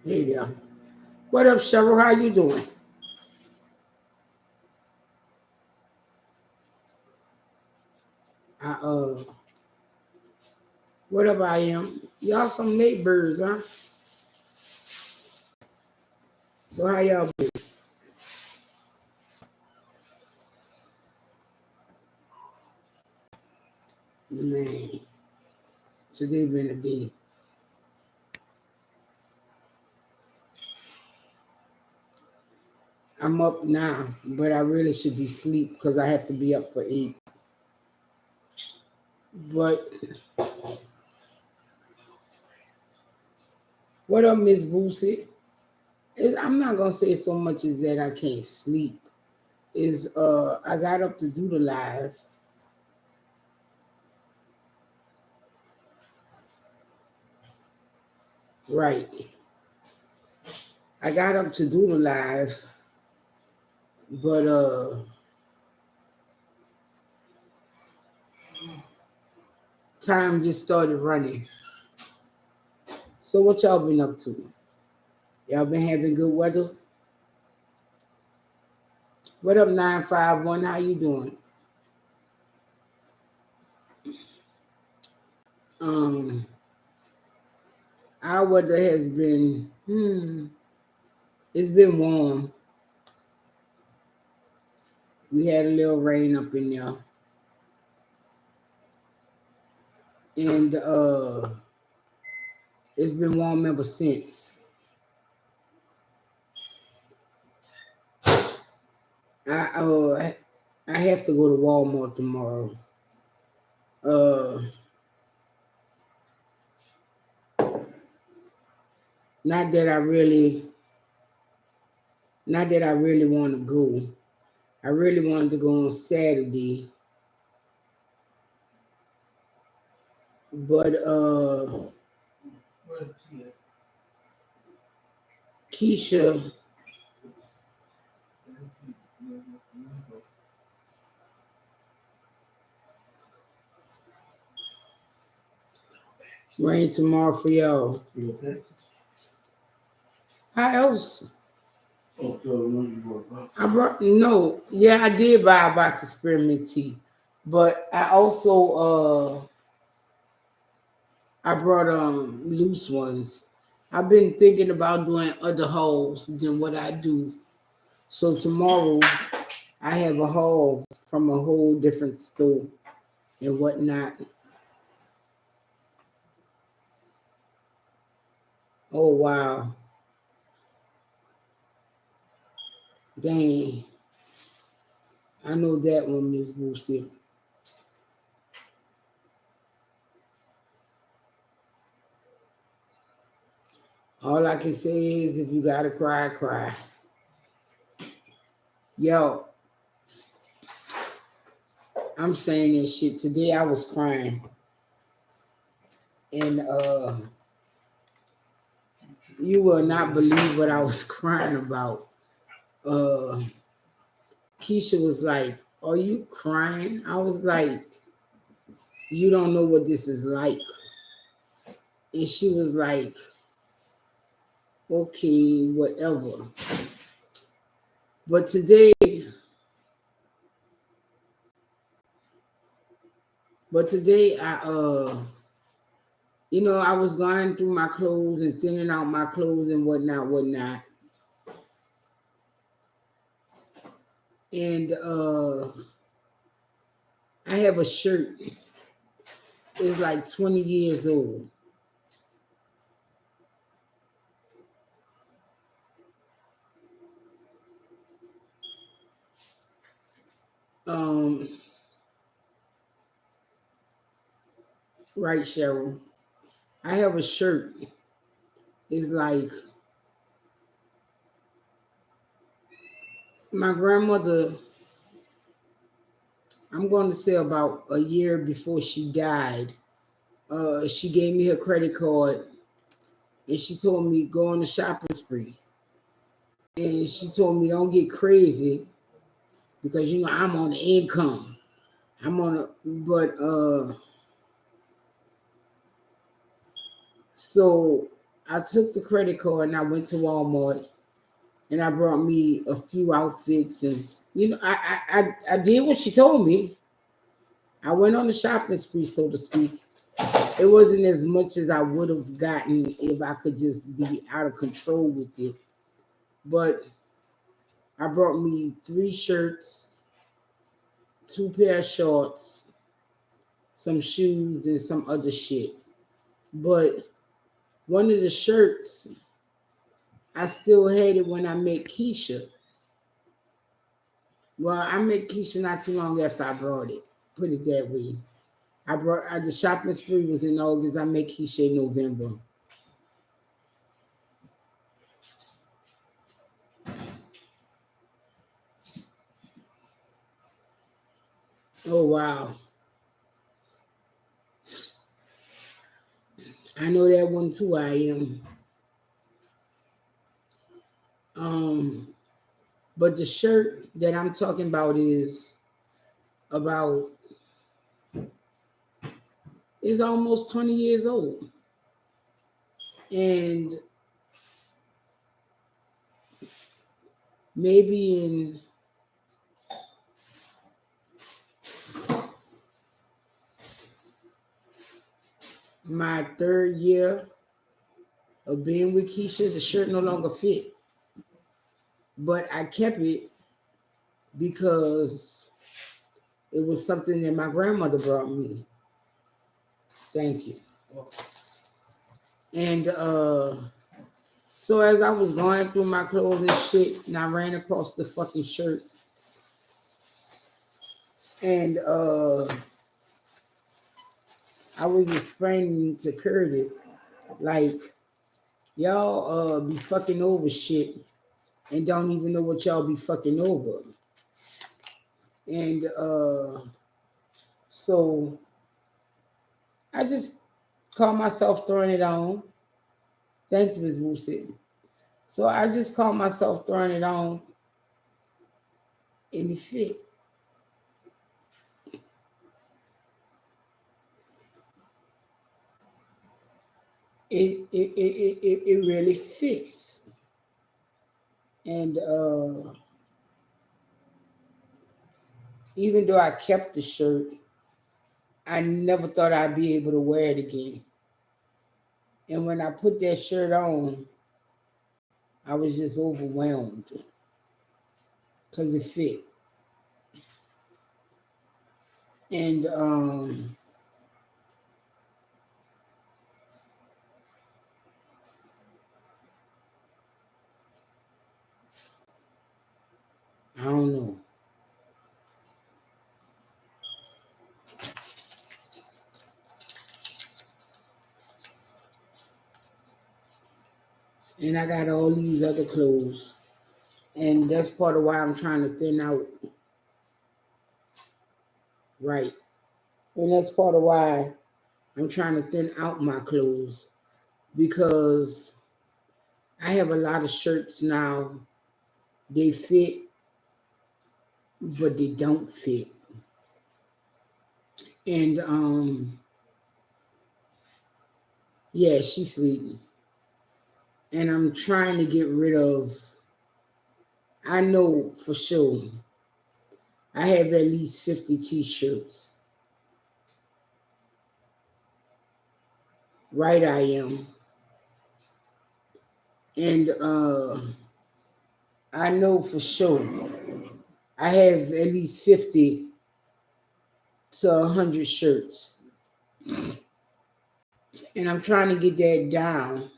Hey there. What up, Cheryl? How you doing? I what up I am? Y'all some neighbors, huh? So how y'all been? Man, today been a day. I'm up now, but I really should be asleep because I have to be up for 8. But what up, Miss Boosie? I'm not gonna say so much as that I can't sleep. Is I got up to do the live. Right. I got up to do the live, but time just started running. So what y'all been up to? Y'all been having good weather? What up, 951? How you doing? Um, our weather has been, it's been warm. We had a little rain up in there. And it's been warm ever since. I I have to go to Walmart tomorrow. Uh, not that I really, not that I really want to go. I really wanted to go on Saturday, but Keisha rain tomorrow for y'all. How else? I brought no, yeah, I did buy a box of spearmint tea, but I also I brought loose ones. I've been thinking about doing other hauls than what I do. So tomorrow I have a haul from a whole different store and whatnot. Oh wow, dang! I know that one, Miss Boosie. All I can say is, if you gotta cry, cry. Yo, I'm saying this shit today. I was crying, and you will not believe what I was crying about. Uh, Keisha was like, "Are you crying?" I was like, "You don't know what this is like." And she was like, "Okay, whatever." But today, I was going through my clothes and thinning out my clothes and whatnot. And I have a shirt. It's like 20 years old. Um, right, Cheryl. I have a shirt. It's like my grandmother, I'm going to say about a year before she died, she gave me her credit card and she told me go on a shopping spree. And she told me don't get crazy because I'm on income. I'm on a but so I took the credit card and I went to Walmart and I brought me a few outfits and I did what she told me. I went on the shopping spree, so to speak. It wasn't as much as I would have gotten if I could just be out of control with it. But I brought me 3 shirts, 2 pair of shorts, some shoes, and some other shit. But one of the shirts, I still had it when I met Keisha. Well, I met Keisha not too long after I brought it. Put it that way. The shopping spree was in August. I met Keisha in November. Oh wow. I know that one too, I am. Um, but the shirt that I'm talking about about is almost 20 years old. And maybe in my 3rd year of being with Keisha, the shirt no longer fit. But I kept it because it was something that my grandmother brought me. Thank you. And so as I was going through my clothes and shit, and I ran across the fucking shirt, and I was explaining to Curtis, like, y'all be fucking over shit and don't even know what y'all be fucking over. And so I just caught myself throwing it on. Thanks, Ms. Woosit. So I just caught myself throwing it on and it fit. It really fits. And even though I kept the shirt, I never thought I'd be able to wear it again. And when I put that shirt on, I was just overwhelmed because it fit. And I don't know. And I got all these other clothes. And that's part of why I'm trying to thin out. Right. And that's part of why I'm trying to thin out my clothes because I have a lot of shirts now. They fit, but they don't fit. And yeah, she's sleeping. And I'm trying to get rid of, I know for sure, I have at least 50 t-shirts. Right, I am. And I know for sure I have at least 50 to 100 shirts. And I'm trying to get that down.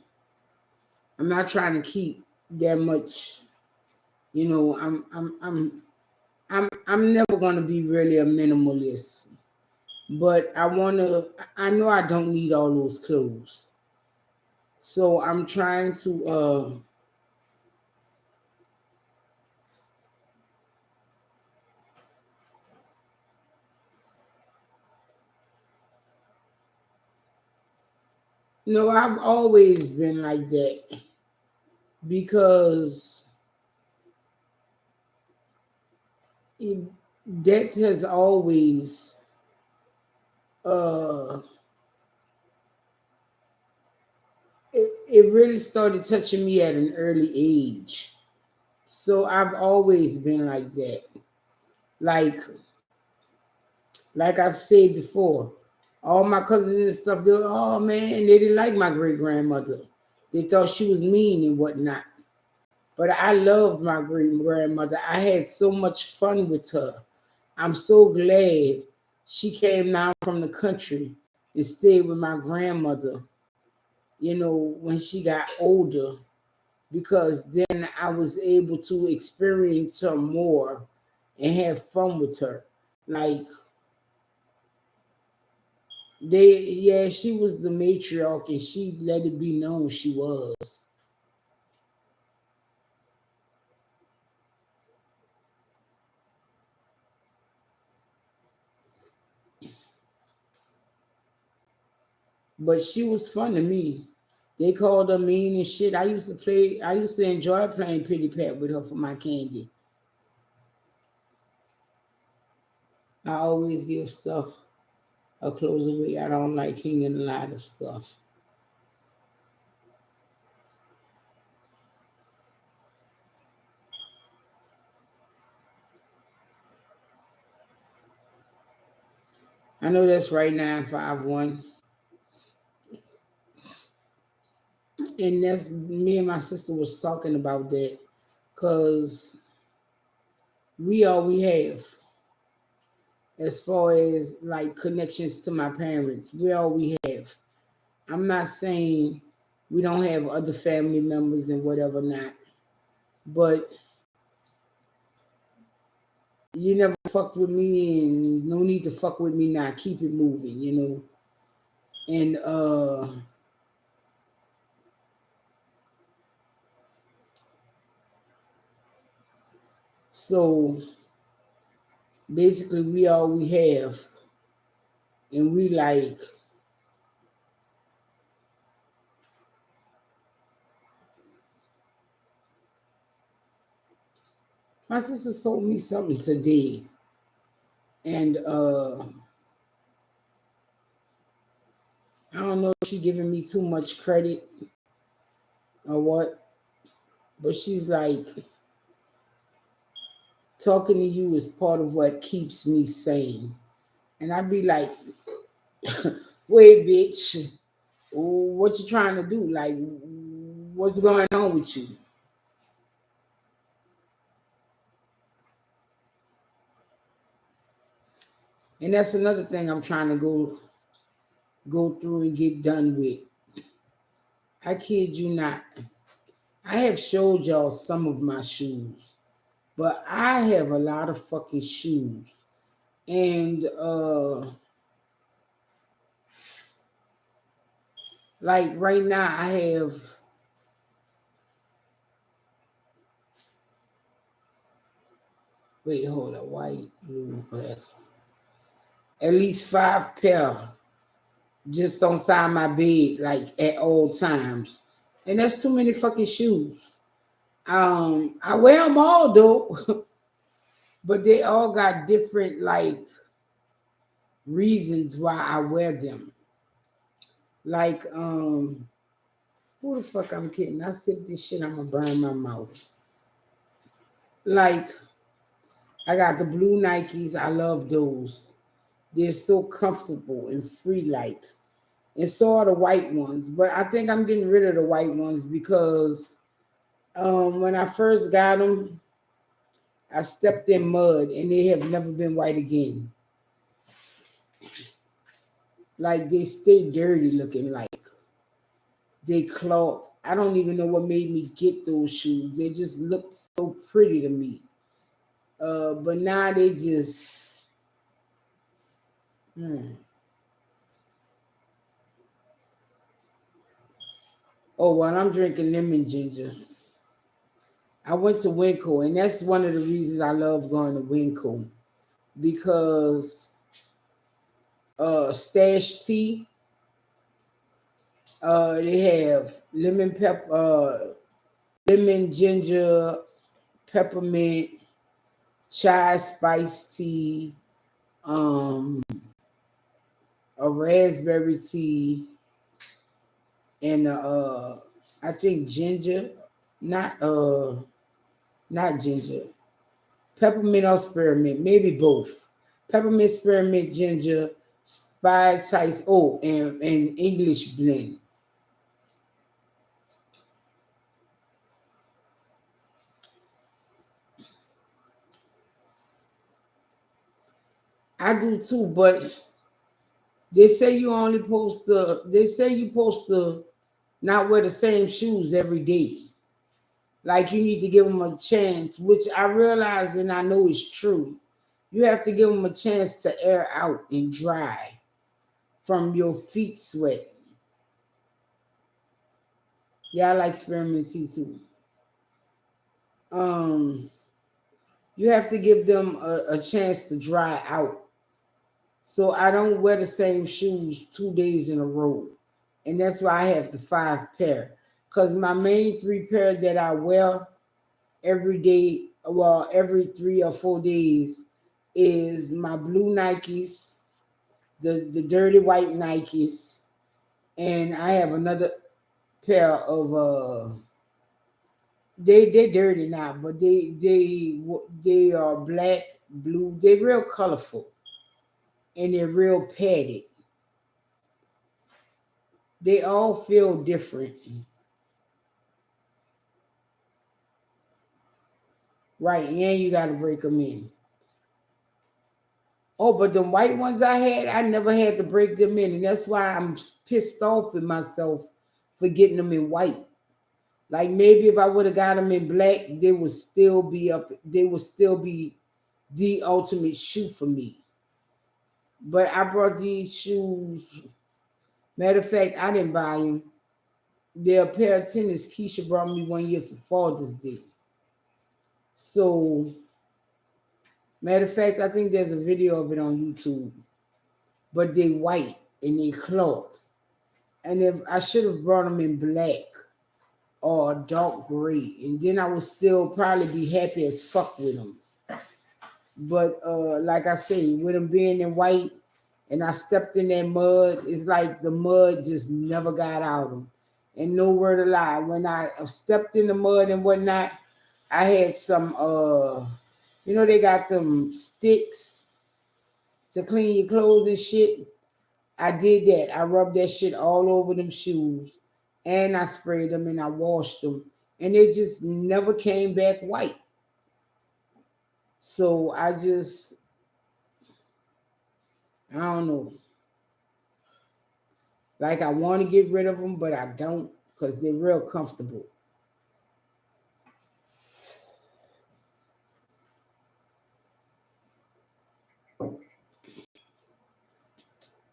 I'm not trying to keep that much, you know, I'm never gonna be really a minimalist. But I know I don't need all those clothes. So I'm trying to no, I've always been like that because it, that has always uh it really started touching me at an early age. So I've always been like that. Like like I've said before, all my cousins and stuff, they were, oh man, they didn't like my great grandmother. They thought she was mean and whatnot. But I loved my great grandmother. I had so much fun with her. I'm so glad she came down from the country and stayed with my grandmother, when she got older, because then I was able to experience her more and have fun with her. Like yeah, she was the matriarch and she let it be known she was. But she was fun to me. They called her mean and shit. I used to enjoy playing pity pat with her for my candy. I always give stuff a close away. I don't like hanging a lot of stuff. I know that's right 951. And that's me and my sister was talking about that because we all we have as far as like connections to my parents. We all we have. I'm not saying we don't have other family members and whatever not, but you never fucked with me and no need to fuck with me now. Keep it moving. And so basically we all we have, and we like my sister sold me something today, and I don't know if she giving me too much credit or what, but she's like, talking to you is part of what keeps me sane. And I'd be like, wait, bitch, what you trying to do? Like, what's going on with you? And that's another thing I'm trying to go through and get done with. I kid you not. I have showed y'all some of my shoes, but I have a lot of fucking shoes. And like right now I have, wait, hold up, white, blue, black, at least 5 pair just on side my bed, like at all times. And that's too many fucking shoes. I wear them all though, but they all got different like reasons why I wear them. Like, who the fuck I'm kidding? I sip this shit, I'm gonna burn my mouth. Like, I got the blue Nikes, I love those. They're so comfortable and free like. And so are the white ones. But I think I'm getting rid of the white ones because when I first got them, I stepped in mud and they have never been white again. Like they stay dirty looking, like they clogged. I don't even know what made me get those shoes. They just looked so pretty to me. But now they just, hmm. Oh, well, I'm drinking lemon ginger. I went to Winkle, and that's one of the reasons I love going to Winkle because Stash Tea, they have lemon ginger, peppermint, chai spice tea, um, a raspberry tea, and I think ginger, not not ginger, peppermint or spearmint, maybe both. Peppermint, spearmint, ginger, spice, and English blend. I do too, but they say you only supposed to. They say you supposed to not wear the same shoes every day. Like you need to give them a chance, which I realize and I know is true. You have to give them a chance to air out and dry from your feet sweat. Yeah, I like spearmint tea too. Um, you have to give them a chance to dry out. So I don't wear the same shoes 2 days in a row. And that's why I have the five pair. Because my main three pair that I wear every day, well, every 3 or 4 days, is my blue Nikes, the dirty white Nikes, and I have another pair of they dirty now, but they are black, blue. They're real colorful and they're real padded. They all feel different, right? And you got to break them in. Oh, but the white ones I had, I never had to break them in, and that's why I'm pissed off with myself for getting them in white. Like maybe if I would have got them in black, they would still be up. They would still be the ultimate shoe for me. But I brought these shoes. Matter of fact, I didn't buy them. They're a pair of tennis Keisha brought me one year for Father's Day. So, matter of fact, I think there's a video of it on YouTube. But they white and they cloth. And if I should have brought them in black or dark gray, and then I would still probably be happy as fuck with them. But like I say, with them being in white, and I stepped in that mud, it's like the mud just never got out of them. And no word of lie, when I stepped in the mud and whatnot, I had some, they got them sticks to clean your clothes and shit. I did that. I rubbed that shit all over them shoes, and I sprayed them and I washed them, and it just never came back white. So I don't know. Like I want to get rid of them, but I don't because they're real comfortable.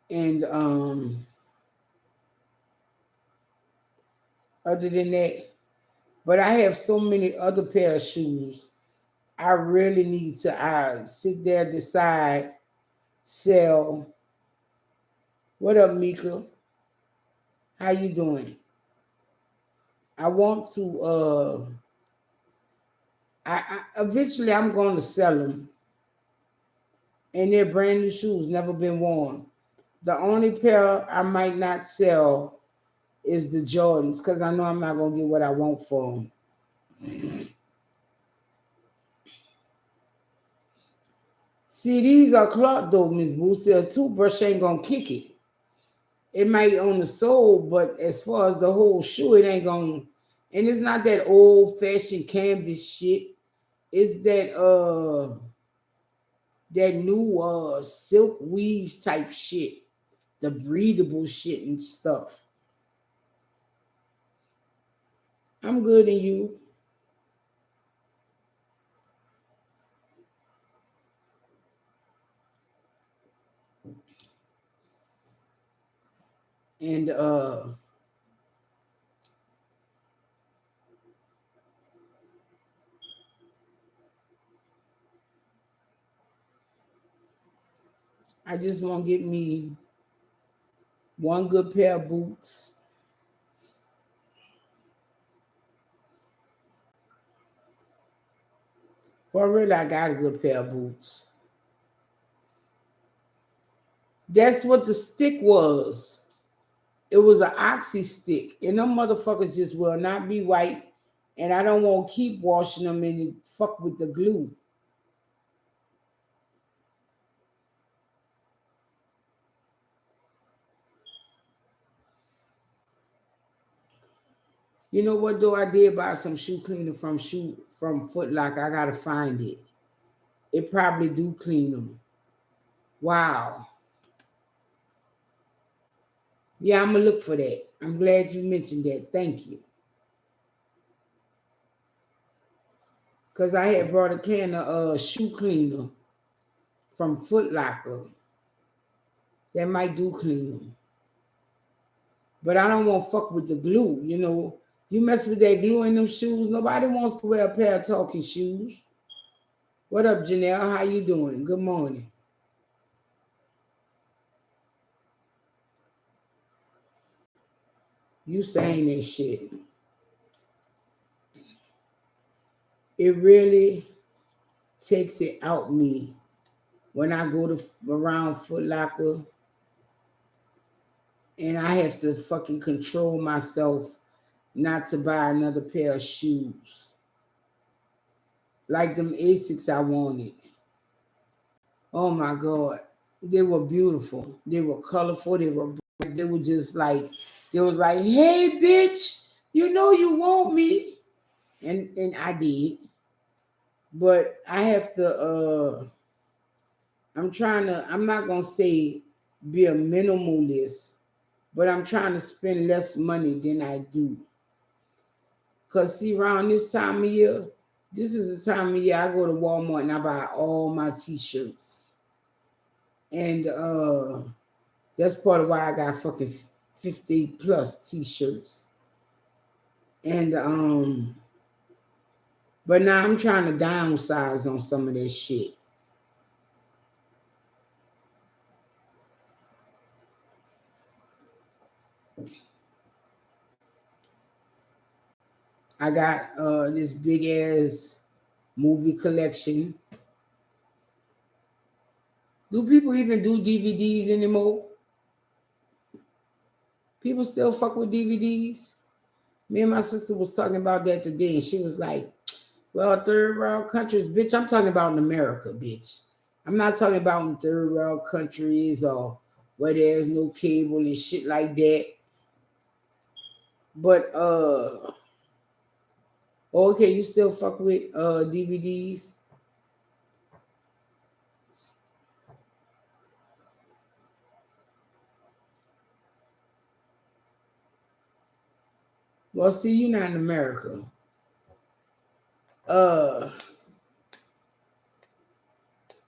And other than that, but I have so many other pair of shoes. I really need to sit there, decide, sell. What up, Mika? How you doing? I want to. Eventually I'm going to sell them, and they're brand new shoes, never been worn. The only pair I might not sell is the Jordans because I know I'm not gonna get what I want for them. See, these are cloth though, Miss Boosie. A toothbrush ain't gonna kick it. It might on the sole, but as far as the whole shoe, it ain't gonna. And it's not that old fashioned canvas shit. It's that new silk weave type shit, the breathable shit and stuff. I'm good in you. And I just want to get me one good pair of boots. Well, really, I got a good pair of boots. That's what the stick was. It was an oxy stick, and them motherfuckers just will not be white. And I don't want to keep washing them and fuck with the glue. You know what though? I did buy some shoe cleaner from Foot Locker. I gotta find it. It probably do clean them. Wow. Yeah, I'm gonna look for that. I'm glad you mentioned that. Thank you. Cause I had brought a can of shoe cleaner from Foot Locker that might do clean them. But I don't want to fuck with the glue. You know, you mess with that glue in them shoes. Nobody wants to wear a pair of talking shoes. What up, Janelle? How you doing? Good morning. You saying that shit. It really takes it out me when I go to around Foot Locker and I have to fucking control myself not to buy another pair of shoes. Like them Asics I wanted. Oh my God. They were beautiful. They were colorful. They were bright. They were just like, they was like, hey bitch, you know you want me. And I did. But I have to I'm not gonna say be a minimalist, but I'm trying to spend less money than I do. Cause see, around this time of year, this is the time of year I go to Walmart and I buy all my t-shirts. And that's part of why I got fucking 50 plus t-shirts. And but now I'm trying to downsize on some of that shit. I got this big ass movie collection. Do people even do DVDs anymore? People still fuck with DVDs? Me and my sister was talking about that today, and she was like, well, third world countries, bitch, I'm talking about in America, bitch. I'm not talking about in third world countries or where there's no cable and shit like that. But okay, you still fuck with DVDs? Well, see, you're not in America. Uh,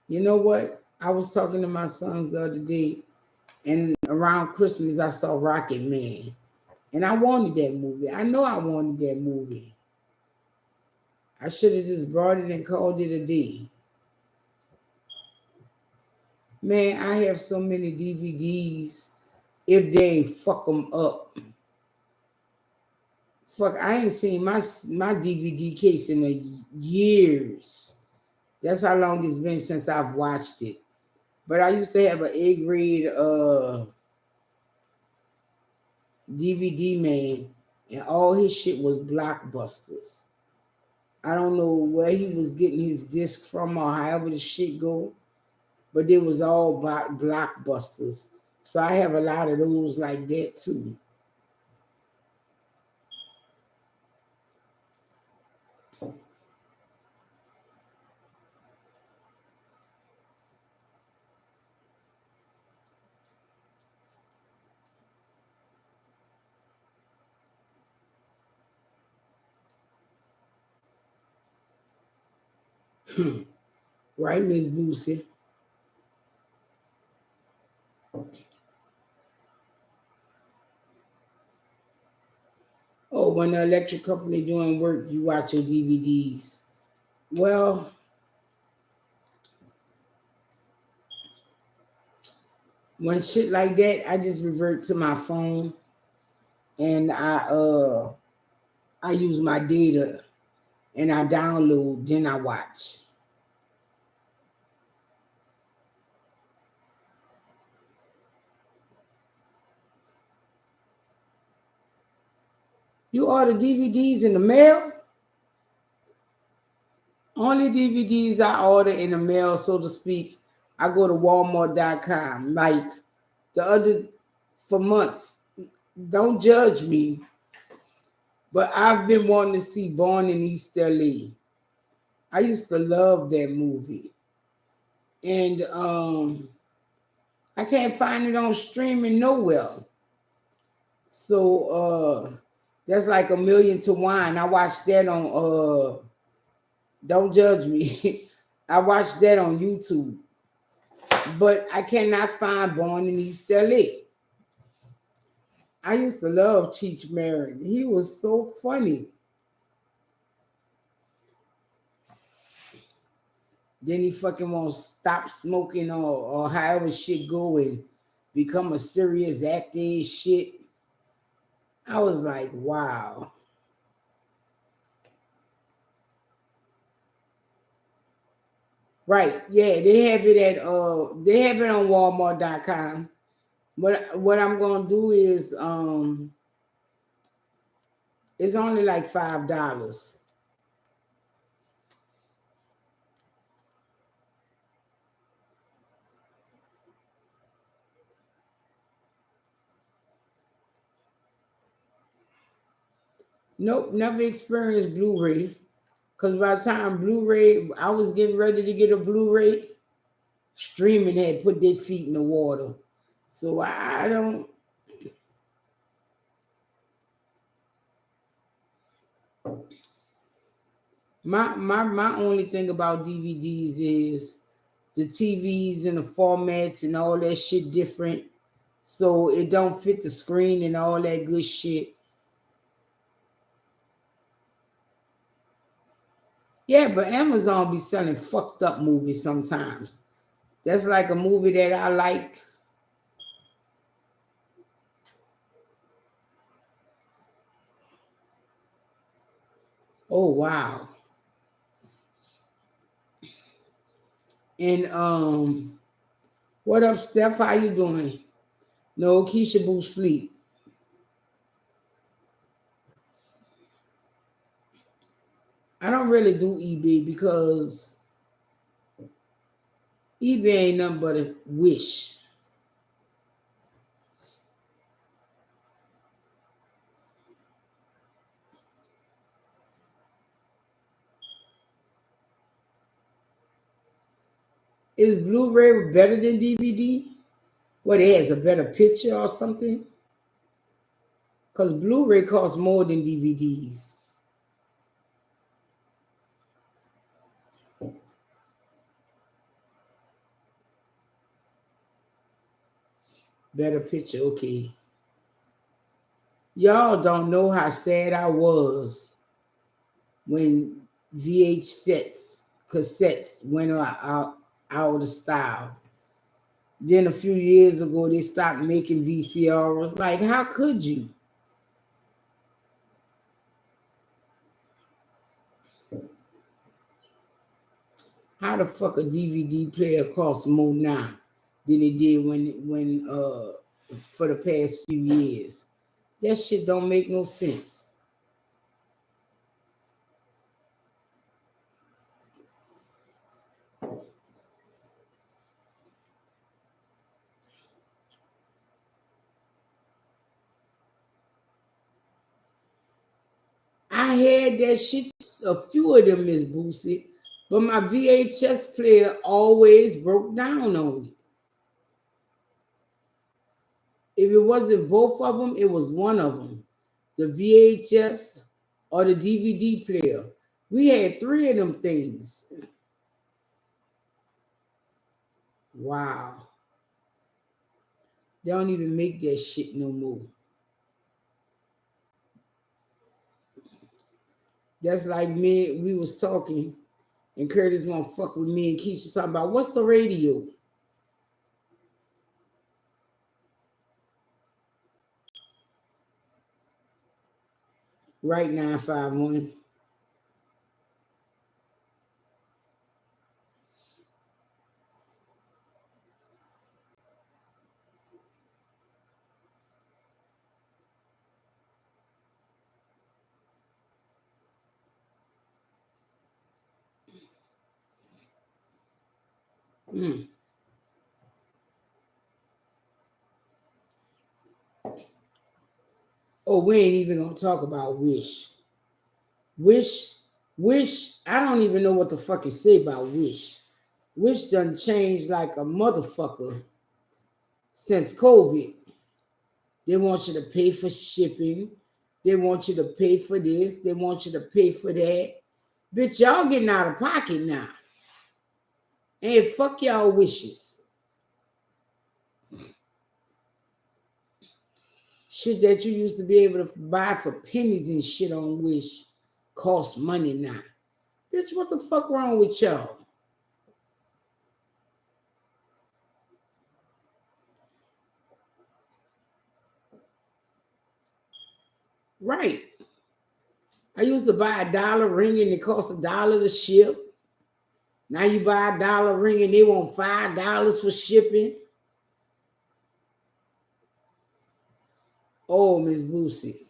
you know what? I was talking to my sons the other day, and around Christmas I saw Rocket Man, and I wanted that movie. I know I wanted that movie. I should have just brought it and called it a day. Man, I have so many DVDs. If they fuck them up, fuck, I ain't seen my DVD case in years. That's how long it's been since I've watched it. But I used to have an A grade DVD man, and all his shit was blockbusters. I don't know where he was getting his disc from or however the shit go, but they was all blockbusters. So I have a lot of those like that too. Right, Miss Boosie? Oh, when the electric company doing work, you watch your DVDs. Well, when shit like that, I just revert to my phone and I use my data and I download, then I watch. You order DVDs in the mail? Only DVDs I order in the mail, so to speak, I go to Walmart.com. Like the other, for months, don't judge me, but I've been wanting to see Born in East LA. I used to love that movie. And I can't find it on streaming nowhere. So that's like A Million to One. I watched that on don't judge me. I watched that on YouTube. But I cannot find Born in East LA. I used to love Cheech Marin. He was so funny. Then he fucking won't stop smoking or however shit go and become a serious actor and shit. I was like, wow. Right. Yeah, they have it on Walmart.com. What I'm gonna do is it's only like $5. Nope, never experienced Blu-ray. Cause by the time Blu-ray, I was getting ready to get a Blu-ray, streaming had put their feet in the water. So I don't. My only thing about DVDs is the TVs and the formats and all that shit different. So it don't fit the screen and all that good shit. Yeah, but Amazon be selling fucked up movies sometimes. That's like a movie that I like. Oh wow. And what up, Steph? How you doing? No, Keisha Boo sleep. I don't really do eBay because eBay ain't nothing but a wish. Is Blu-ray better than DVD? What, it has a better picture or something? Because Blu-ray costs more than DVDs. Better picture, okay. Y'all don't know how sad I was when VH cassettes went out of style. Then a few years ago, they stopped making VCR. I was like, how could you? How the fuck a DVD player costs more now than it did when for the past few years? That shit don't make no sense. I had that shit, a few of them, Miss Boosie, but my VHS player always broke down on me. If it wasn't both of them, it was one of them, the VHS or the DVD player. We had three of them things. Wow. They don't even make that shit no more. That's like me, we was talking, and Curtis gonna fuck with me and Keisha talking about what's the radio? Right 951. Mm. Oh, we ain't even gonna talk about Wish. Wish, Wish. I don't even know what the fuck to say about Wish. Wish done changed like a motherfucker since COVID. They want you to pay for shipping. They want you to pay for this. They want you to pay for that. Bitch, y'all getting out of pocket now. And fuck y'all wishes. Shit that you used to be able to buy for pennies and shit on Wish costs money now. Bitch, what the fuck wrong with y'all? Right. I used to buy $1 ring and it cost $1 to ship. Now you buy $1 ring and they want $5 for shipping. Oh, Miss Boosie.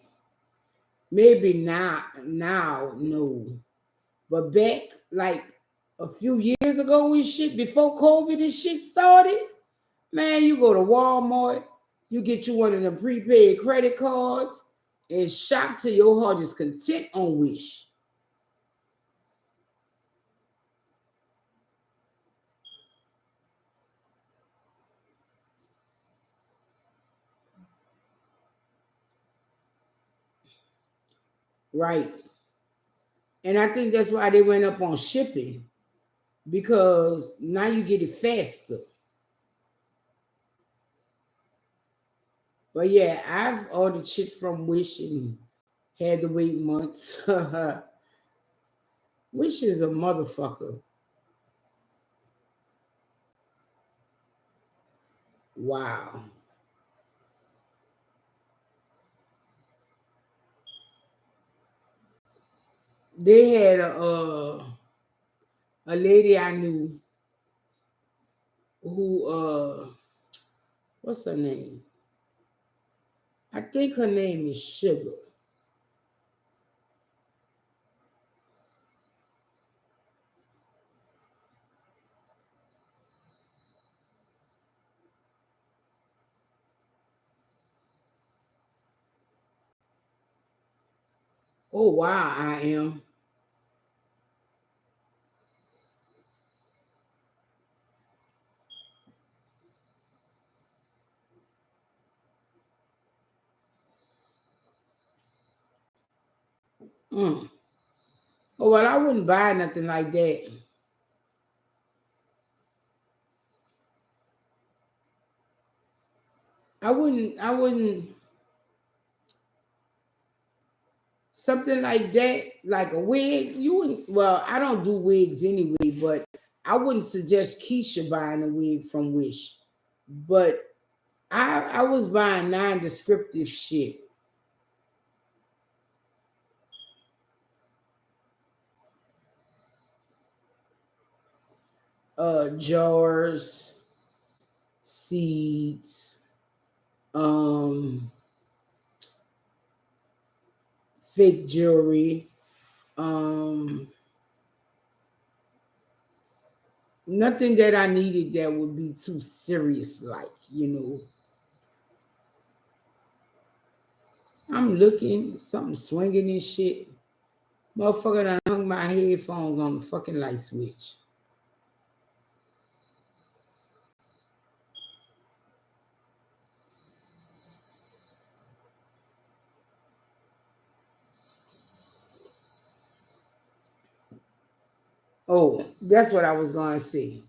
Maybe now, no. But back like a few years ago when shit, before COVID and shit started, man, you go to Walmart, you get you one of them prepaid credit cards and shop till your heart is content on Wish. Right. And I think that's why they went up on shipping because now you get it faster. But yeah, I've ordered shit from Wish and had to wait months. Wish is a motherfucker. Wow. They had a lady I knew who what's her name? I think her name is Sugar. Oh wow, I am. Mm. Oh well, I wouldn't buy nothing like that. I wouldn't something like that, like a wig. You wouldn't well, I don't do wigs anyway, but I wouldn't suggest Keisha buying a wig from Wish. But I was buying non-descriptive shit. Jars, seeds, um, fake jewelry, um, nothing that I needed that would be too serious, like. I'm looking, something swinging and shit. Motherfucker done hung my headphones on the fucking light switch. Oh, that's what I was gonna say.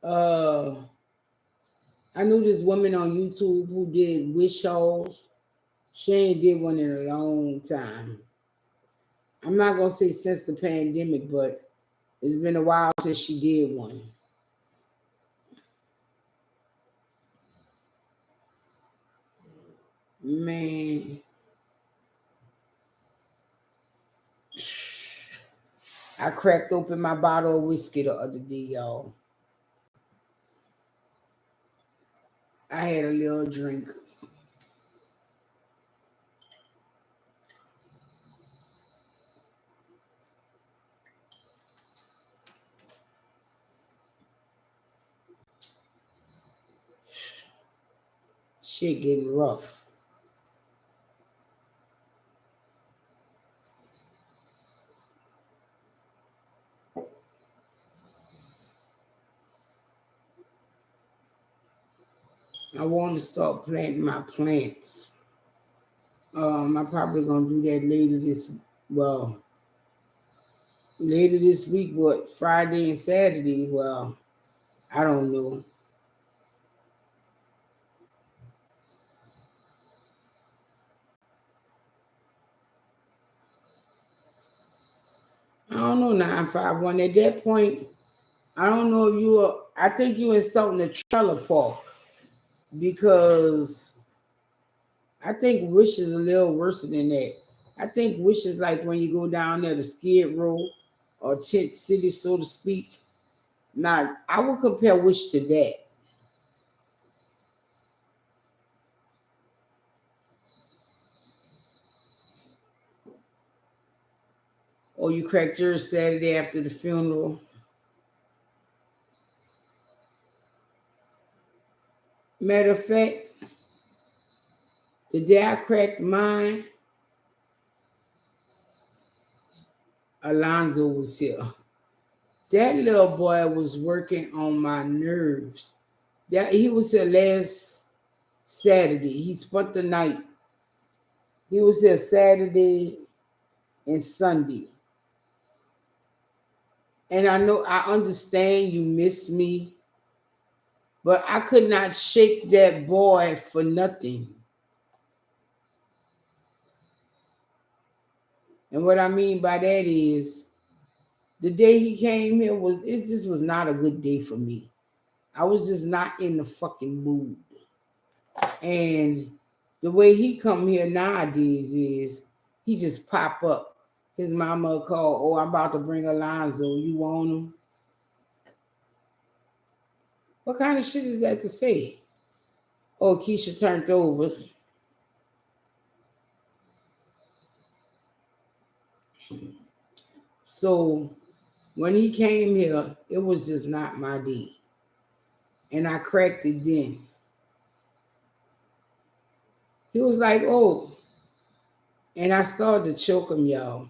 Uh, I knew this woman on YouTube who did wish hauls. She ain't did one in a long time. I'm not gonna say since the pandemic, but it's been a while since she did one. Man, I cracked open my bottle of whiskey the other day, y'all. I had a little drink. Shit getting rough. I want to start planting my plants. I'm probably gonna do that well, later this week, but Friday and Saturday, well, I don't know. I don't know 951. At that point, I don't know if you are, I think you insulting the trailer park because I think Wish is a little worse than that. I think Wish is like when you go down there to Skid Row or Tent City, so to speak. Now, I would compare Wish to that. Or you cracked yours Saturday after the funeral. Matter of fact, the day I cracked mine, Alonzo was here. That little boy was working on my nerves. That he was here last Saturday. He spent the night. He was here Saturday and Sunday. And I understand you miss me, but I could not shake that boy for nothing. And what I mean by that is the day he came here it just was not a good day for me. I was just not in the fucking mood. And the way he come here nowadays is he just pop up. His mama call, oh, I'm about to bring Alonzo. You want him? What kind of shit is that to say? Oh, Keisha turned over. So when he came here, it was just not my day. And I cracked it then. He was like, oh, and I started to choke him, y'all.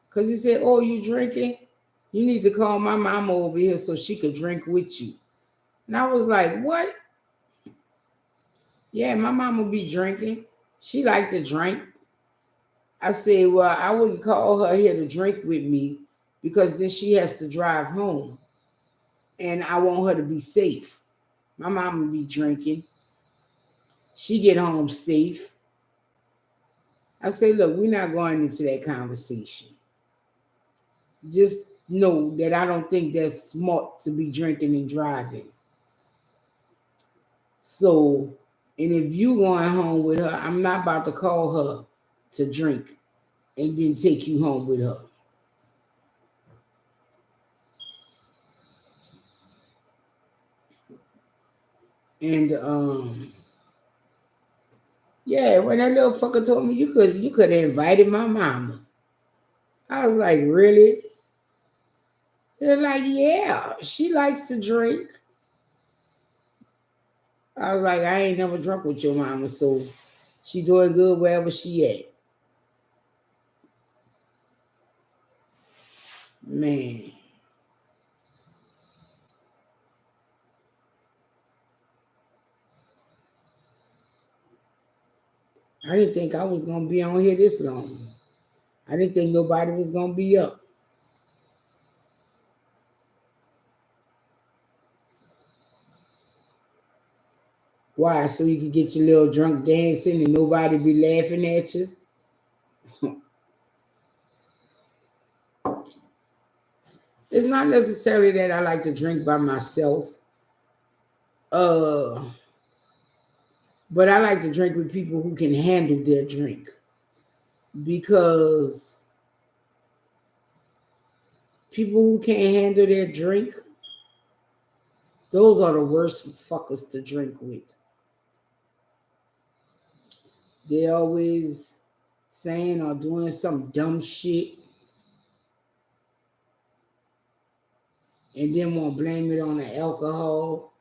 Because he said, oh, you drinking? You need to call my mama over here so she could drink with you. And I was like, what? Yeah, my mama be drinking. She like to drink. I said, well, I wouldn't call her here to drink with me because then she has to drive home. And I want her to be safe. My mama be drinking. She get home safe. I say, look, we're not going into that conversation. Just know that I don't think that's smart to be drinking and driving. So, and if you going home with her, I'm not about to call her to drink and then take you home with her. And yeah, when that little fucker told me you could have invited my mama. I was like, really? They're like, yeah, she likes to drink. I was like, I ain't never drunk with your mama, so she doing good wherever she at. Man, I didn't think I was gonna be on here this long. I didn't think nobody was gonna be up. Why? So you could get your little drunk dancing and nobody be laughing at you? It's not necessarily that I like to drink by myself. Uh, but I like to drink with people who can handle their drink. Because people who can't handle their drink, those are the worst fuckers to drink with. They always saying or doing some dumb shit and then want to blame it on the alcohol.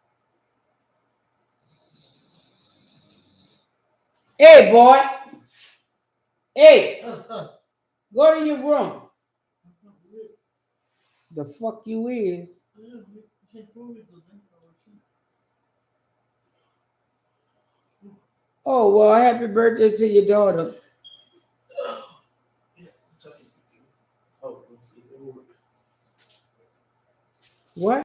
Hey, boy. Hey, go to your room. The fuck you is? Oh, well, happy birthday to your daughter. What?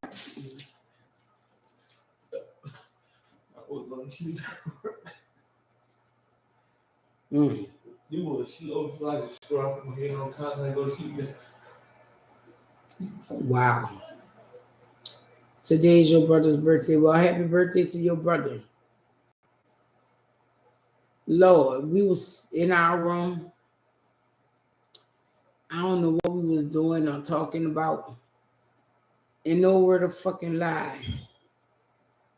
Mm. Wow. Today's your brother's birthday. Well, happy birthday to your brother. Lord, we was in our room. I don't know what we was doing or talking about. And no word of fucking lie.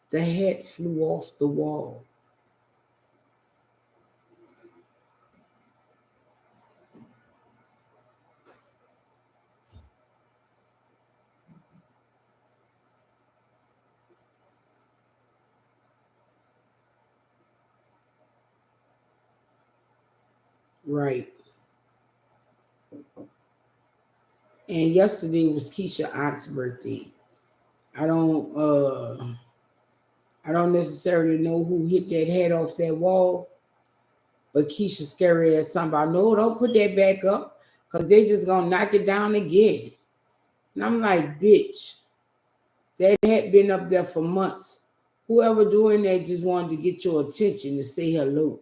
The hat flew off the wall. Right. And yesterday was Keisha Aunt's birthday. I don't I don't necessarily know who hit that hat off that wall, but Keisha scary ass talking about no, don't put that back up, cause they just gonna knock it down again. And I'm like, bitch, that hat been up there for months. Whoever doing that just wanted to get your attention to say hello.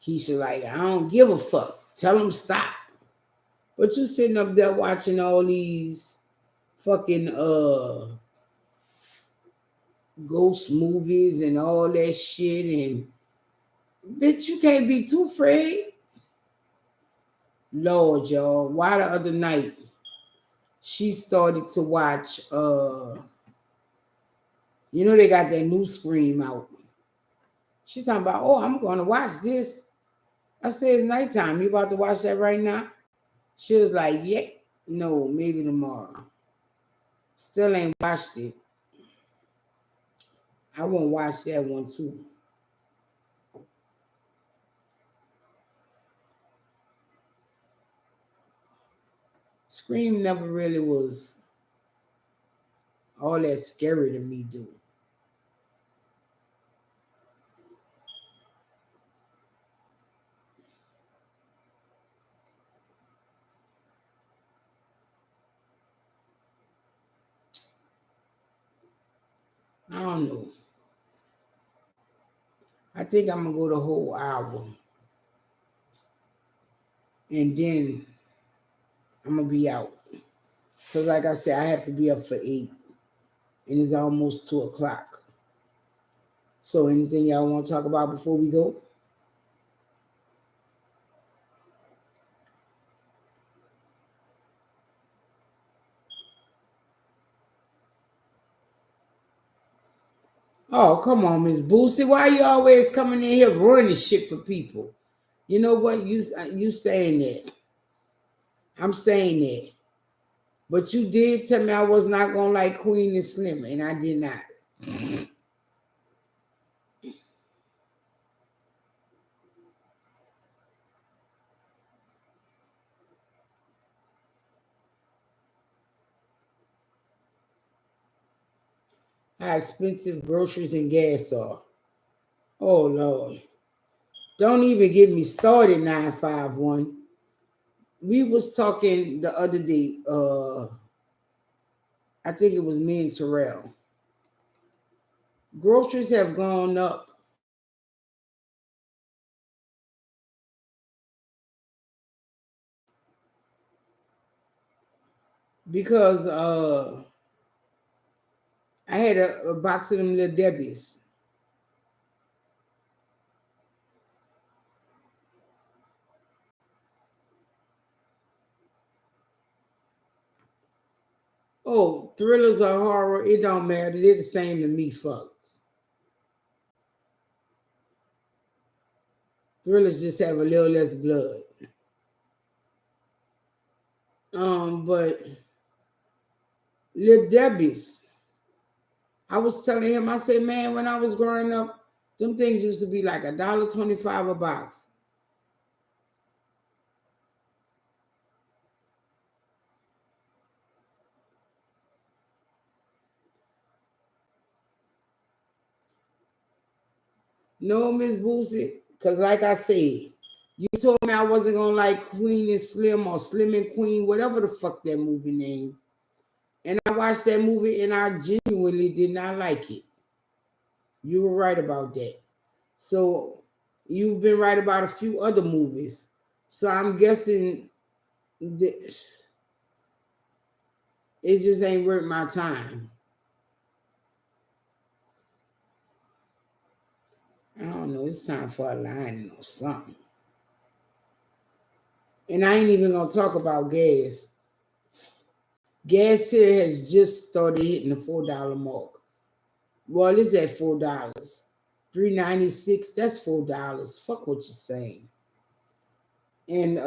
Keisha like, I don't give a fuck. Tell them stop. But you sitting up there watching all these fucking ghost movies and all that shit, and bitch, you can't be too afraid. Lord, y'all. Why the other night she started to watch you know they got that new Scream out. She's talking about, oh, I'm gonna watch this. I said it's nighttime. You about to watch that right now? She was like, yeah, no, maybe tomorrow. Still ain't watched it. I won't watch that one too. Scream never really was all that scary to me, dude. I don't know. I think I'm gonna go the whole hour, and then I'm gonna be out. Cause like I said, I have to be up for 8, and it's almost 2 o'clock. So anything y'all want to talk about before we go? Oh, come on, Miss Boosie. Why you always coming in here ruining shit for people? You know what? You saying that. I'm saying that. But you did tell me I was not gonna like Queen and Slim, and I did not. How expensive groceries and gas are. Oh Lord. Don't even get me started, 951. We was talking the other day, I think it was me and Terrell. Groceries have gone up because I had a box of them little Debbie's. Oh, thrillers or horror, it don't matter. They're the same to me, fuck. Thrillers just have a little less blood. But little Debbie's, I was telling him, I said, man, when I was growing up, them things used to be like $1.25 a box. No, Miss Boosie, because like I said, you told me I wasn't gonna like Queen and Slim or Slim and Queen, whatever the fuck that movie name. And I watched that movie and I genuinely did not like it. You were right about that. So you've been right about a few other movies. So I'm guessing this it just ain't worth my time. I don't know. It's time for a line or something. And I ain't even gonna talk about gas. Gas here has just started hitting the $4 mark. Well, it's at $4. $3.96. That's $4. Fuck what you're saying. And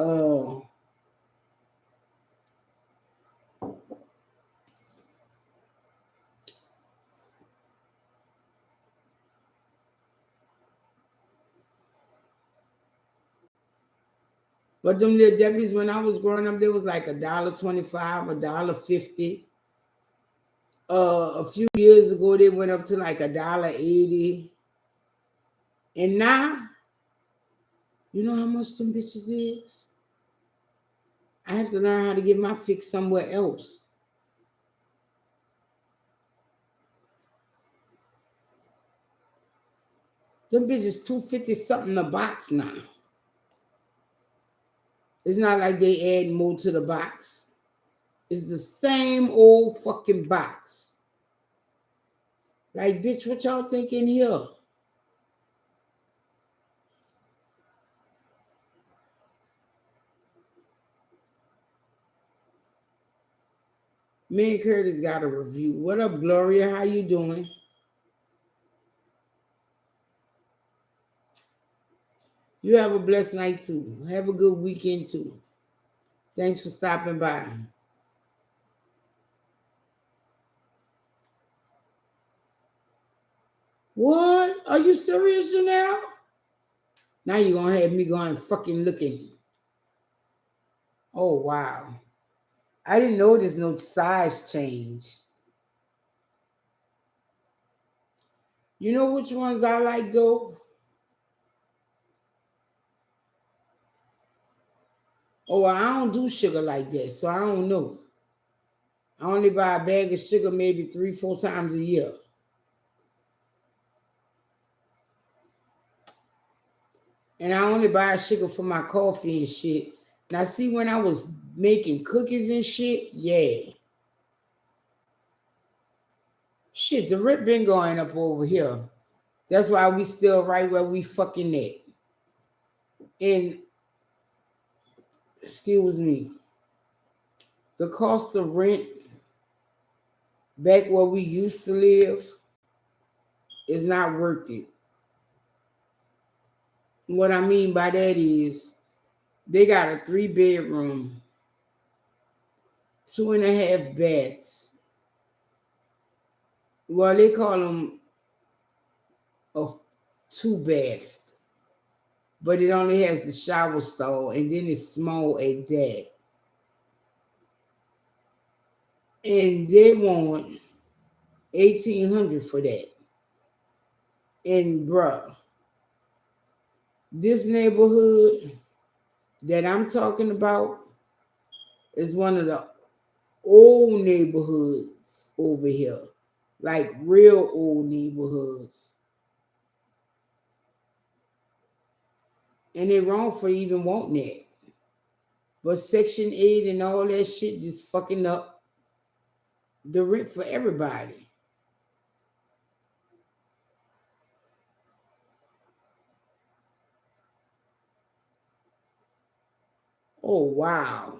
but them little Debbie's when I was growing up, there was like $1.25, $1.50. A few years ago they went up to like $1.80. And now, you know how much them bitches is? I have to learn how to get my fix somewhere else. Them bitches $2.50 something a box now. It's not like they add more to the box. It's the same old fucking box. Like, bitch, what y'all thinking here? Me and Curtis got a review. What up, Gloria? How you doing? You have a blessed night too. Have a good weekend too. Thanks for stopping by. What? Are you serious, Janelle? Now you're gonna have me going fucking looking. Oh wow. I didn't know there's no size change. You know which ones I like though? Oh, well, I don't do sugar like that, so I don't know. I only buy a bag of sugar maybe 3, 4 times a year. And I only buy sugar for my coffee and shit. Now, see, when I was making cookies and shit, yeah. Shit, the rip been going up over here. That's why we still right where we fucking at. And, excuse me, the cost of rent back where we used to live is not worth it. What I mean by that is they got a 3 bedroom, 2.5 baths. Well, they call them a 2 bath, but it only has the shower stall and then it's small at that. And they want 1,800 for that. And bruh, this neighborhood that I'm talking about is one of the old neighborhoods over here, like real old neighborhoods. And they're wrong for even wanting that. But Section 8 and all that shit just fucking up the rent for everybody. Oh wow.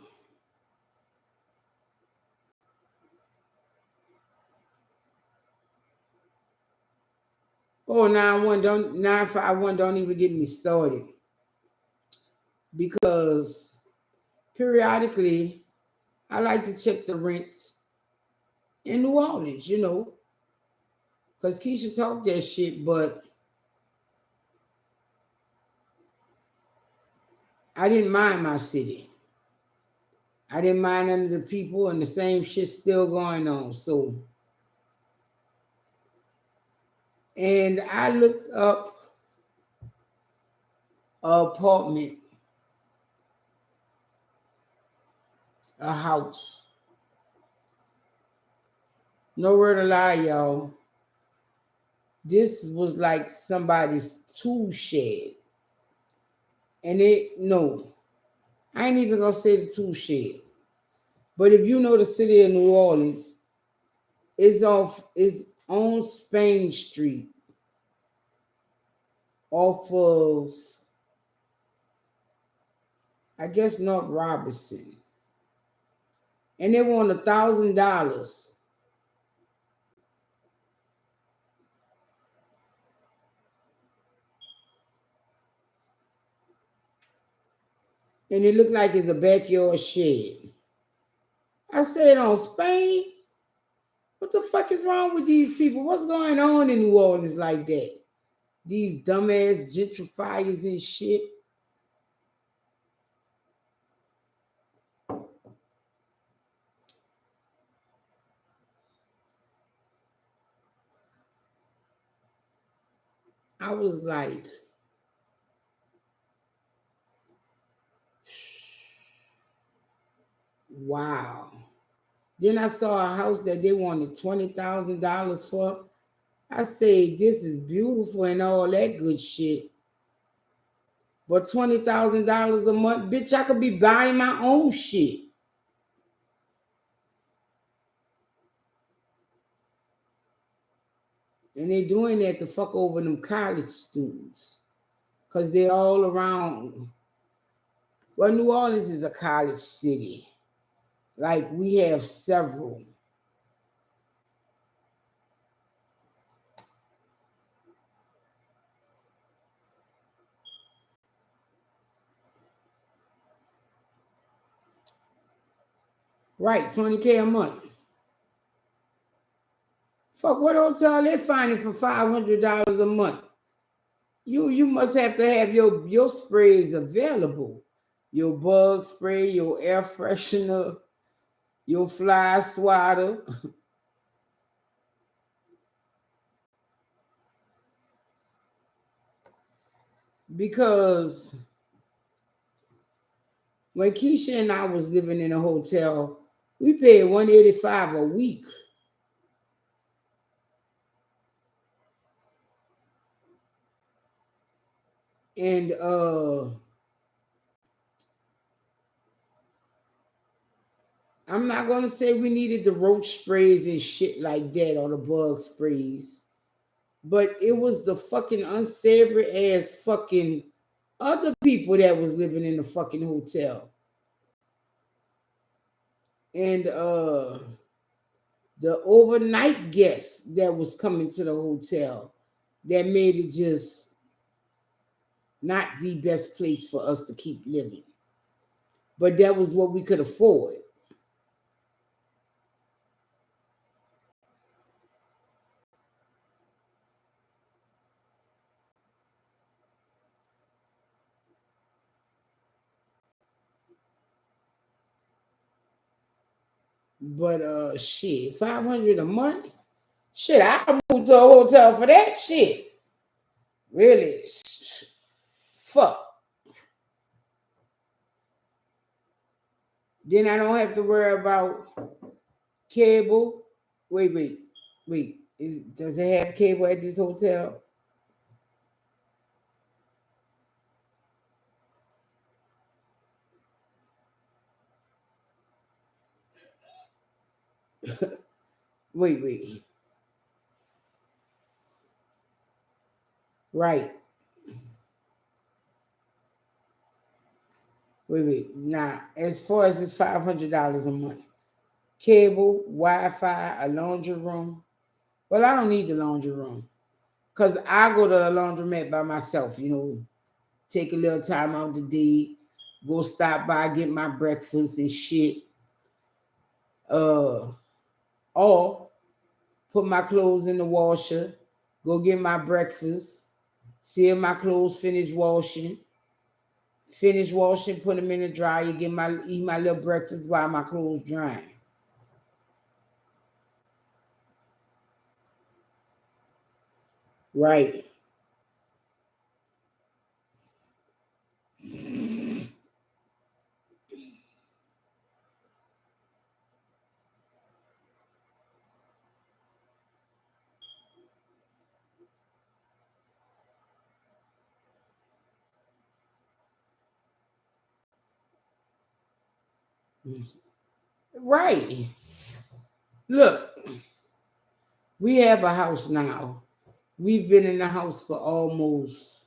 Oh, 951 don't even get me started because periodically I like to check the rents in New Orleans, you know. Because Keisha talked that shit, but I didn't mind my city. I didn't mind none of the people, and the same shit's still going on. So, and I looked up an apartment, a house. No word to lie, y'all. This was like somebody's tool shed. And I ain't even gonna say the tool shed. But if you know the city of New Orleans, it's on Spain Street off of, I guess, North Robinson. And they want $1,000. And it looked like it's a backyard shed. I said, on Spain? What the fuck is wrong with these people? What's going on in New Orleans like that? These dumbass gentrifiers and shit. I was like, wow. Then I saw a house that they wanted $20,000 for. I said, this is beautiful and all that good shit. But $20,000 a month, bitch, I could be buying my own shit. And they're doing that to fuck over them college students. Because they're all around. Well, New Orleans is a college city. Like, we have several. Right, $20K a month. Fuck, what hotel they finding for $500 a month? You must have to have your sprays available. Your bug spray, your air freshener, your fly swatter. Because when Keisha and I was living in a hotel, we paid $185 a week. And I'm not gonna say we needed the roach sprays and shit like that or the bug sprays, but it was the fucking unsavory ass fucking other people that was living in the fucking hotel. And the overnight guests that was coming to the hotel that made it just not the best place for us to keep living. But that was what we could afford. But shit, 500 a month? Shit, I moved to a hotel for that shit. Really? Fuck. Then I don't have to worry about cable. Wait. Does it have cable at this hotel? Wait. Right. Wait. Nah, as far as this $500 a month, cable, Wi-Fi, a laundry room. Well, I don't need the laundry room because I go to the laundromat by myself. Take a little time out the day, go stop by, get my breakfast and shit. Or put my clothes in the washer, go get my breakfast, see if my clothes finish washing, put them in the dryer, eat my little breakfast while my clothes drying. Right. Right. Look, we have a house now. We've been in the house for almost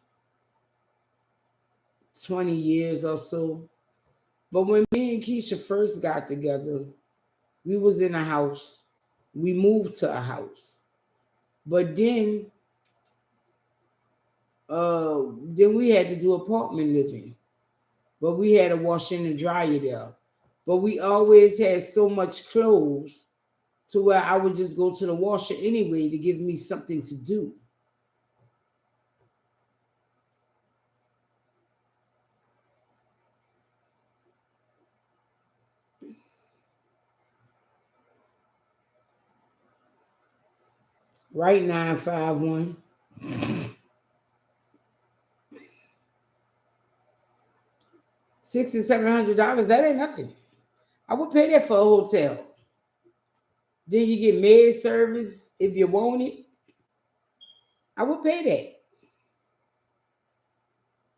20 years or so. But when me and Keisha first got together, we was in a house. We moved to a house. But then we had to do apartment living. But we had a washer and dryer there. But we always had so much clothes to where I would just go to the washer anyway to give me something to do. Right, 951. $600 and $700, that ain't nothing. I would pay that for a hotel. Then you get maid service if you want it. I would pay that.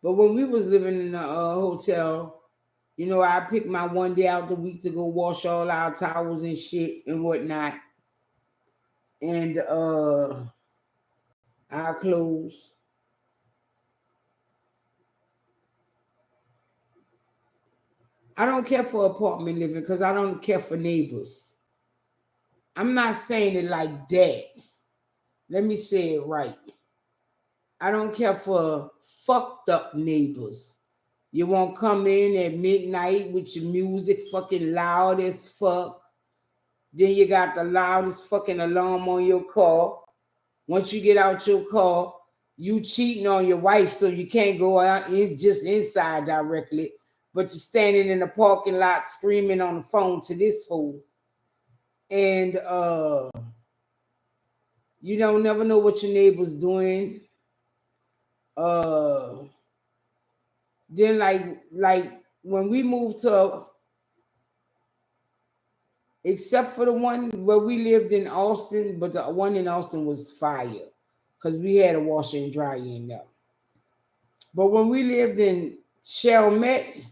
But when we was living in a hotel, I picked my one day out the week to go wash all our towels and shit and whatnot, and our clothes. I don't care for apartment living because I don't care for neighbors. I'm not saying it like that. Let me say it right. I don't care for fucked up neighbors. You won't come in at midnight with your music fucking loud as fuck. Then you got the loudest fucking alarm on your car. Once you get out your car, you cheating on your wife, so you can't go out just inside directly, but you're standing in the parking lot screaming on the phone to this fool. And you don't never know what your neighbor's doing. Uh then like when we moved to, except for the one where we lived in Austin, but the one in Austin was fire because we had a washer and dryer in there. But when we lived in Chalmette,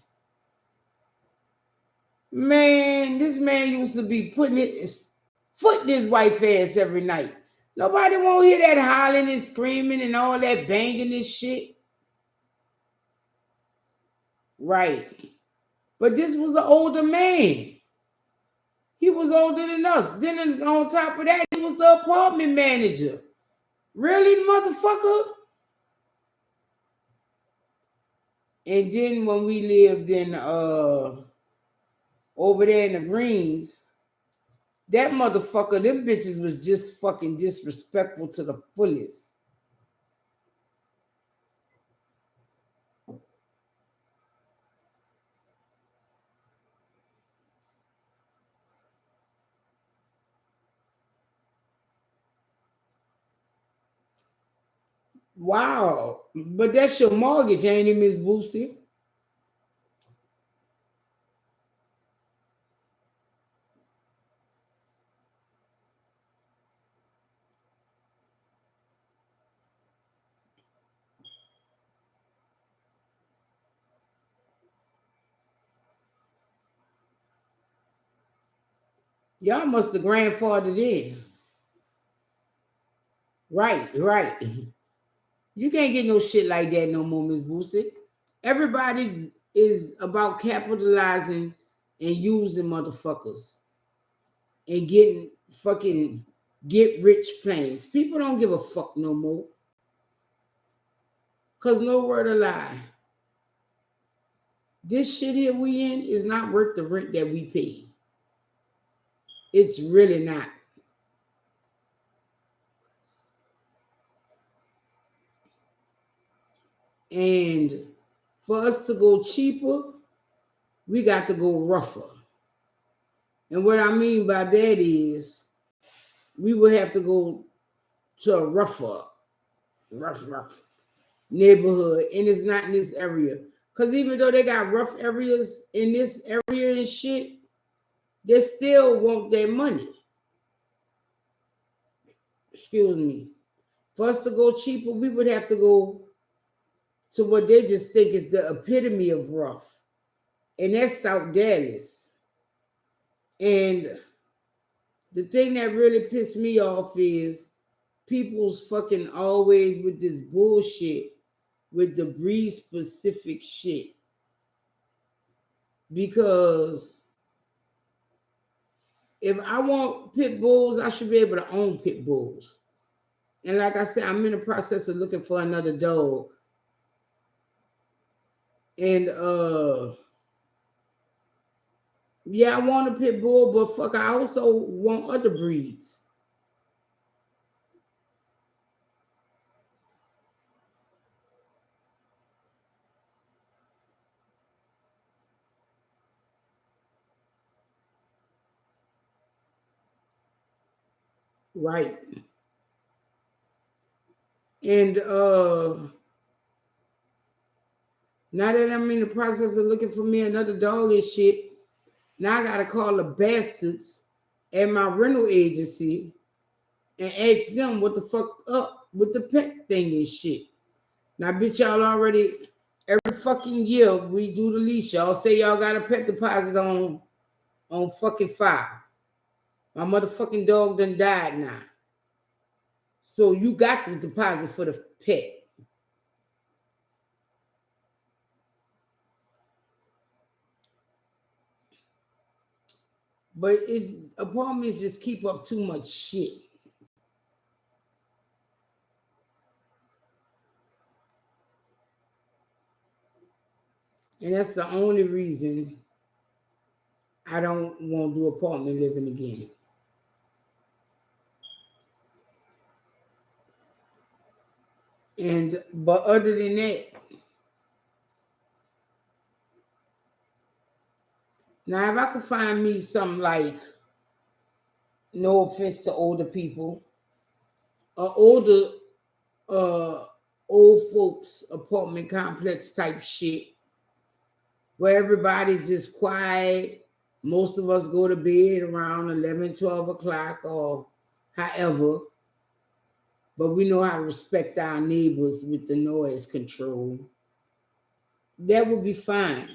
man, this man used to be putting his foot in his wife ass every night. Nobody won't hear that hollering and screaming and all that banging and shit. Right. But this was an older man. He was older than us. Then on top of that, he was the apartment manager. Really, motherfucker? And then when we lived in over there in the Greens, that motherfucker, them bitches was just fucking disrespectful to the fullest. Wow. But that's your mortgage, ain't it, Miss Boosie? Y'all must have grandfathered in. Right, right. You can't get no shit like that no more, Miss Boosie. Everybody is about capitalizing and using motherfuckers and getting fucking get rich plans. People don't give a fuck no more. Cause no word of lie. This shit here we in is not worth the rent that we pay. It's really not. And for us to go cheaper, we got to go rougher. And what I mean by that is we would have to go to a rough neighborhood. And it's not in this area. Because even though they got rough areas in this area and shit, they still want their money. Excuse me. For us to go cheaper, we would have to go to what they just think is the epitome of rough. And that's South Dallas. And the thing that really pissed me off is people's fucking always with this bullshit with the breed specific shit. Because if I want pit bulls, I should be able to own pit bulls. And like I said, I'm in the process of looking for another dog. And yeah, I want a pit bull, but fuck, I also want other breeds. Right. And now that I'm in the process of looking for me another dog and shit, now I gotta call the bastards at my rental agency and ask them what the fuck up with the pet thing and shit. Now, bitch, y'all already every fucking year we do the lease. Y'all say y'all got a pet deposit on fucking file. My motherfucking dog done died now. So you got the deposit for the pet. But it's apartments just keep up too much shit. And that's the only reason I don't want to do apartment living again. And but other than that, now if I could find me something like, no offense to older people, older old folks apartment complex type shit where everybody's just quiet. Most of us go to bed around 11, 12 o'clock or however. But we know how to respect our neighbors with the noise control. That would be fine.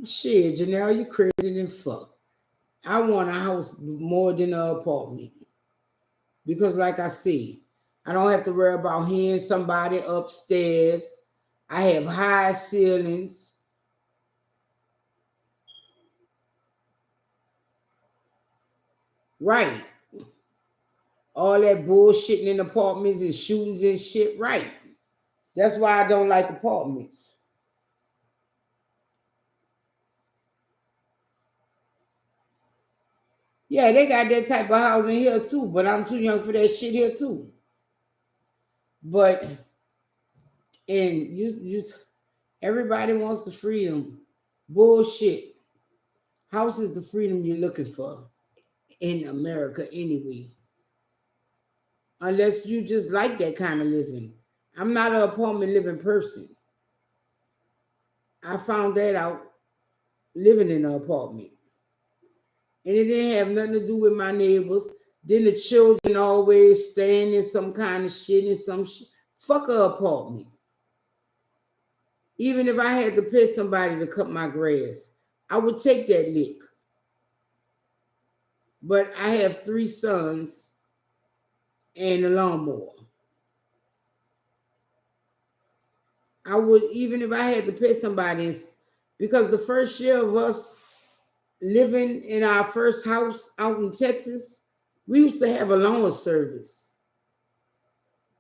Shit, Janelle, you crazy than fuck. I want a house more than an apartment. Because like I see, I don't have to worry about hearing somebody upstairs. I have high ceilings. Right. All that bullshitting in apartments and shootings and shit. Right. That's why I don't like apartments. Yeah, they got that type of housing here too, but I'm too young for that shit here too. But and you everybody wants the freedom. Bullshit. House is the freedom you're looking for in America anyway. Unless you just like that kind of living. I'm not an apartment living person. I found that out living in an apartment. And it didn't have nothing to do with my neighbors. Then the children always staying in some kind of shit and some shit. Fuck a apartment. Even if I had to pay somebody to cut my grass, I would take that lick. But I have 3 sons and a lawnmower. I would, even if I had to pay somebody, because the first year of us living in our first house out in Texas, We used to have a lawn service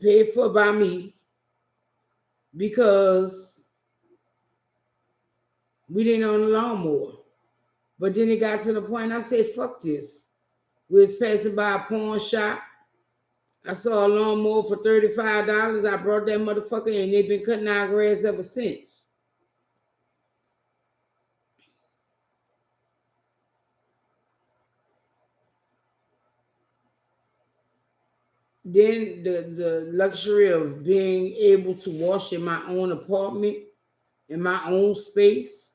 paid for by me because we didn't own a lawnmower. But then it got to the point I said, fuck this. We was passing by a pawn shop. I saw a lawnmower for $35. I brought that motherfucker and they've been cutting our grass ever since. Then the luxury of being able to wash in my own apartment, in my own space.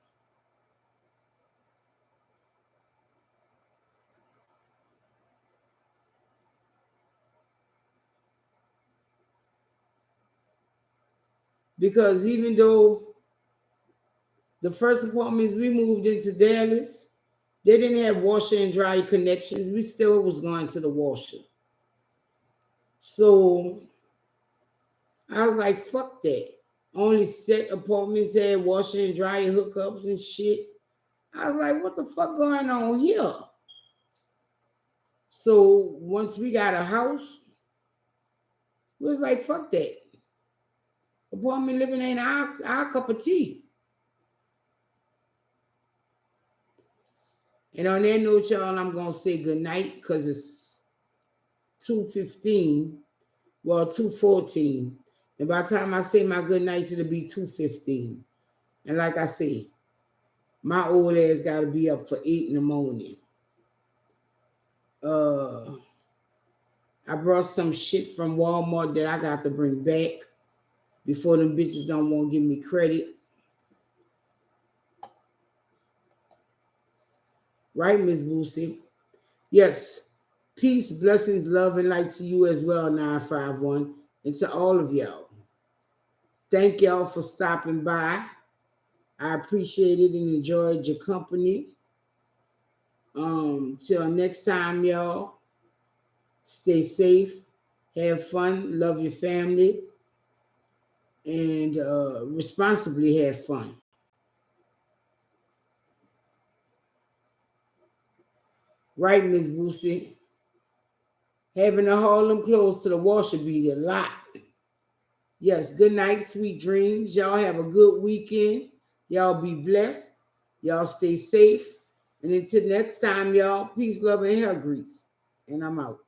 Because even though the first apartments we moved into Dallas, they didn't have washer and dryer connections. We still was going to the washer. So I was like, fuck that. Only set apartments had washer and dryer hookups and shit. I was like, what the fuck going on here? So once we got a house, we was like, fuck that. Apartment living ain't our cup of tea. And on that note, y'all, I'm going to say good night because it's 2:15. Well, 2:14. And by the time I say my good night, it'll be 2:15. And like I say, my old ass got to be up for 8 in the morning. I brought some shit from Walmart that I got to bring back before them bitches don't want to give me credit. Right, Miss Boosie? Yes. Peace, blessings, love, and light to you as well, 951, and to all of y'all. Thank y'all for stopping by. I appreciate it and enjoyed your company. Till next time, y'all. Stay safe, have fun, love your family, and responsibly have fun. Right, Miss Boosie? Having to haul them clothes to the washer be a lot. Yes, good night, sweet dreams. Y'all have a good weekend. Y'all be blessed. Y'all stay safe. And until next time, y'all, peace, love, and hair grease. And I'm out.